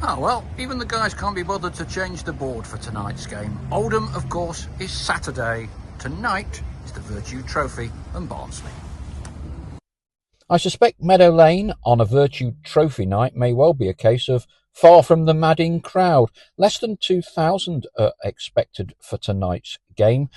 Oh, well, even the guys can't be bothered to change the board for tonight's game. Oldham, of course, is Saturday. Tonight is the Virtue Trophy and Barnsley. I suspect Meadow Lane on a Virtue Trophy night may well be a case of far from the madding crowd. Less than 2,000 are expected for tonight's game.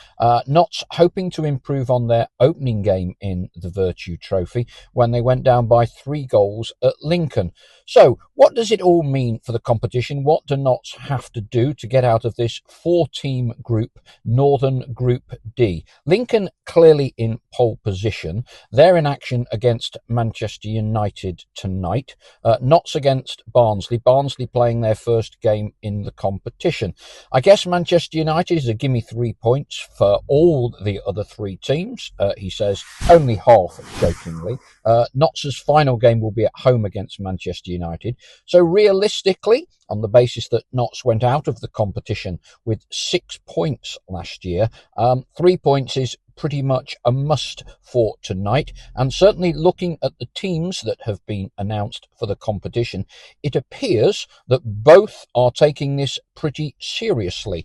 Notts hoping to improve on their opening game in the Virtue Trophy when they went down by 3 goals at Lincoln. So what does it all mean for the competition? What do Notts have to do to get out of this 4-team group, Northern Group D? Lincoln clearly in pole position. They're in action against Manchester United tonight. Notts against Barnsley. Barnsley playing their first game in the competition. I guess Manchester United is a gimme 3 points for all the other 3 teams, he says, only half jokingly. Notts' final game will be at home against Manchester United. So realistically, on the basis that Notts went out of the competition with 6 points last year, 3 points is pretty much a must for tonight. And certainly looking at the teams that have been announced for the competition, it appears that both are taking this pretty seriously.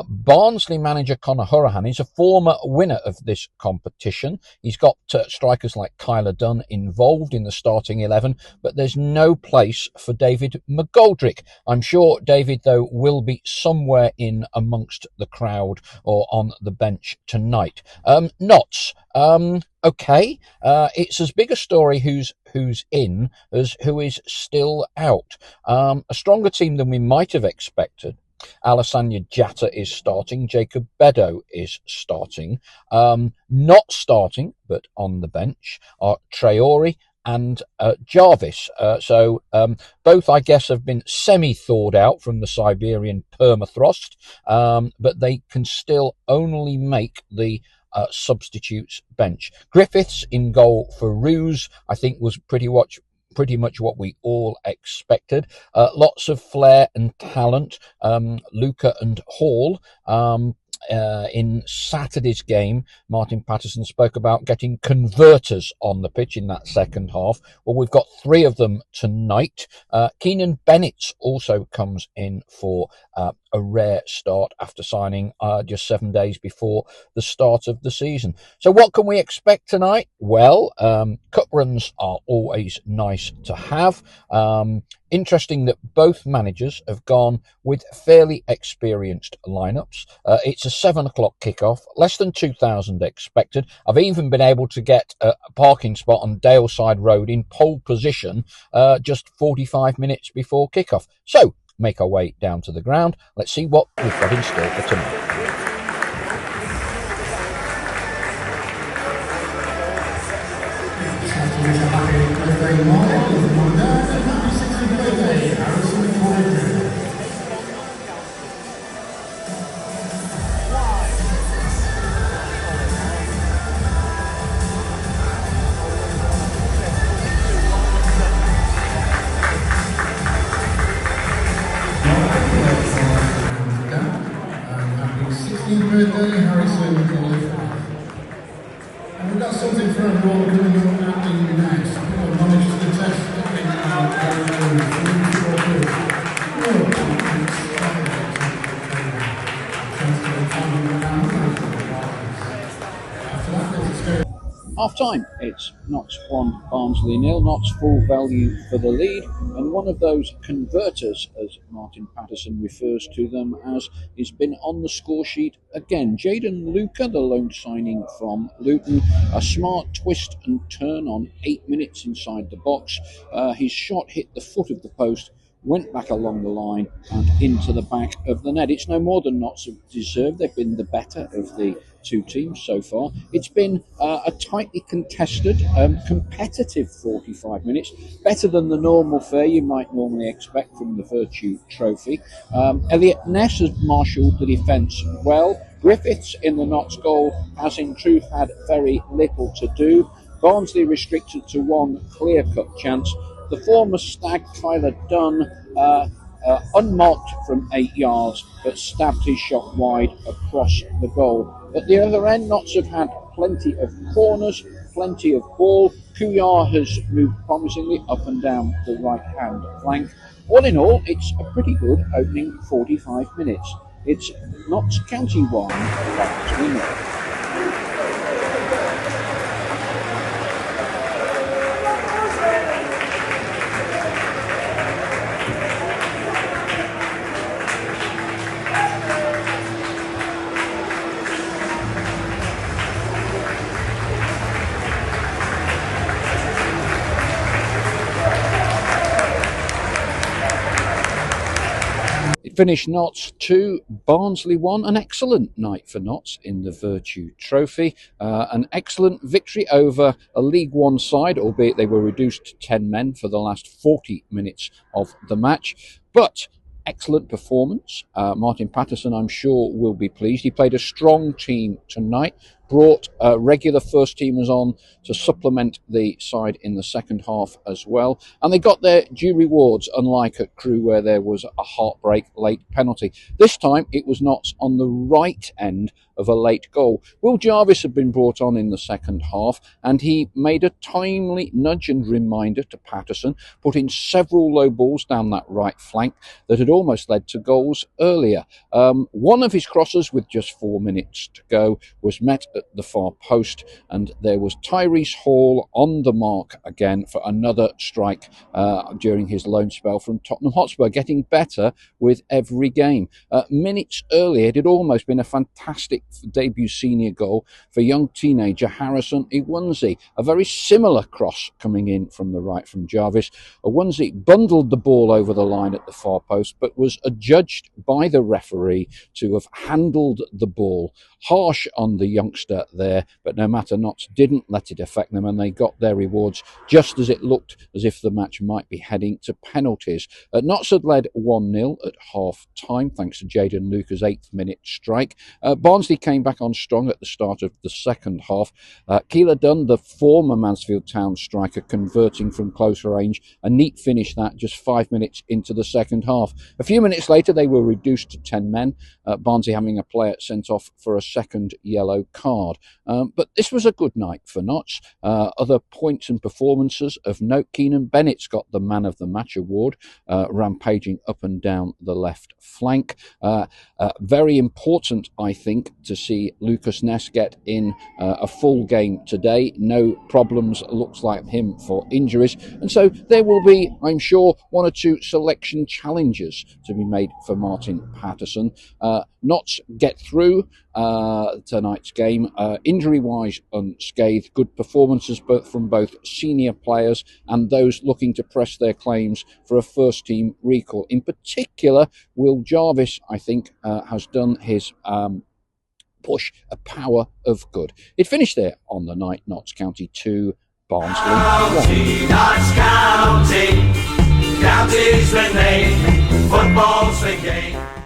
Barnsley manager Conor Hourihane is a former winner of this competition. He's got strikers like Kyler Dunn involved in the starting 11, but there's no place for David McGoldrick. I'm sure David, though, will be somewhere in amongst the crowd or on the bench tonight. Notts, okay, it's as big a story who's in as who is still out. A stronger team than we might have expected. Alassane Jatta is starting. Jacob Bedo is starting. Not starting, but on the bench, are Traore and Jarvis. So both, I guess, have been semi-thawed out from the Siberian permafrost, but they can still only make the substitutes bench. Griffiths in goal for Roos, I think, was pretty much what we all expected. Lots of flair and talent. Luca and Hall. In Saturday's game, Martin Patterson spoke about getting converters on the pitch in that second half. Well, we've got 3 of them tonight. Keenan Bennetts also comes in for a rare start after signing just 7 days before the start of the season. So what can we expect tonight? Well, cup runs are always nice to have. Interesting that both managers have gone with fairly experienced lineups. It's a 7 o'clock kickoff, less than 2,000 expected. I've even been able to get a parking spot on Daleside Road in pole position just 45 minutes before kickoff. So make our way down to the ground. Let's see what we've got in store for tonight. Birthday, Harrison. And we've got something for everyone coming up in Ness. People managed to test Half time, it's Notts 1, Barnsley 0. Notts full value for the lead, and one of those converters, as Martin Patterson refers to them as, has been on the score sheet again. Jaden Luca, the loan signing from Luton, a smart twist and turn on 8 minutes inside the box. His shot hit the foot of the post went back along the line and into the back of the net. It's no more than Notts have deserved. They've been the better of the two teams so far. It's been a tightly contested, competitive 45 minutes, better than the normal fare you might normally expect from the Virtue Trophy. Elliot Ness has marshalled the defence well. Griffiths in the Notts goal has in truth had very little to do. Barnsley restricted to one clear-cut chance. The former Stag, Tyler Dunn, unmarked from 8 yards, but stabbed his shot wide across the goal. At the other end, Notts have had plenty of corners, plenty of ball. Kuyar has moved promisingly up and down the right-hand flank. All in all, it's a pretty good opening 45 minutes. It's Notts County 1, Barnsley 0. Finished Notts 2, Barnsley 1. An excellent night for Notts in the Virtue Trophy. An excellent victory over a League One side, albeit they were reduced to 10 men for the last 40 minutes of the match. But excellent performance. Martin Patterson, I'm sure, will be pleased. He played a strong team tonight, brought regular first teamers on to supplement the side in the second half as well. And they got their due rewards, unlike at Crewe where there was a heartbreak late penalty. This time it was Notts on the right end of a late goal. Will Jarvis had been brought on in the second half, and he made a timely nudge and reminder to Patterson, put in several low balls down that right flank that had almost led to goals earlier. One of his crosses with just 4 minutes to go was met at the far post, and there was Tyrese Hall on the mark again for another strike during his loan spell from Tottenham Hotspur, getting better with every game. Minutes earlier, it had almost been a fantastic debut senior goal for young teenager Harrison Iwunzi. A very similar cross coming in from the right from Jarvis. Iwunzi bundled the ball over the line at the far post, but was adjudged by the referee to have handled the ball. Harsh on the youngster there, but no matter, Notts didn't let it affect them, and they got their rewards just as it looked as if the match might be heading to penalties. Notts had led 1-0 at half-time, thanks to Jaden Luca's 8th minute strike. Barnsley came back on strong at the start of the second half. Keeler Dunn, the former Mansfield Town striker, converting from close range. A neat finish that just 5 minutes into the second half. A few minutes later, they were reduced to 10 men, Barnsley having a player sent off for a second yellow card. But this was a good night for Notts. Other points and performances of note: Keenan Bennetts got the Man of the Match award, rampaging up and down the left flank. Very important, I think, to see Lucas Ness get in a full game today. No problems, looks like him, for injuries. And so there will be, I'm sure, 1 or 2 selection challenges to be made for Martin Patterson. Notts get through tonight's game, injury-wise unscathed. Good performances from both senior players and those looking to press their claims for a first-team recall. In particular, Will Jarvis, I think, has done his push a power of good. It finished there on the night. Notts County 2, Barnsley 1. Notts County, counties when they football's the game.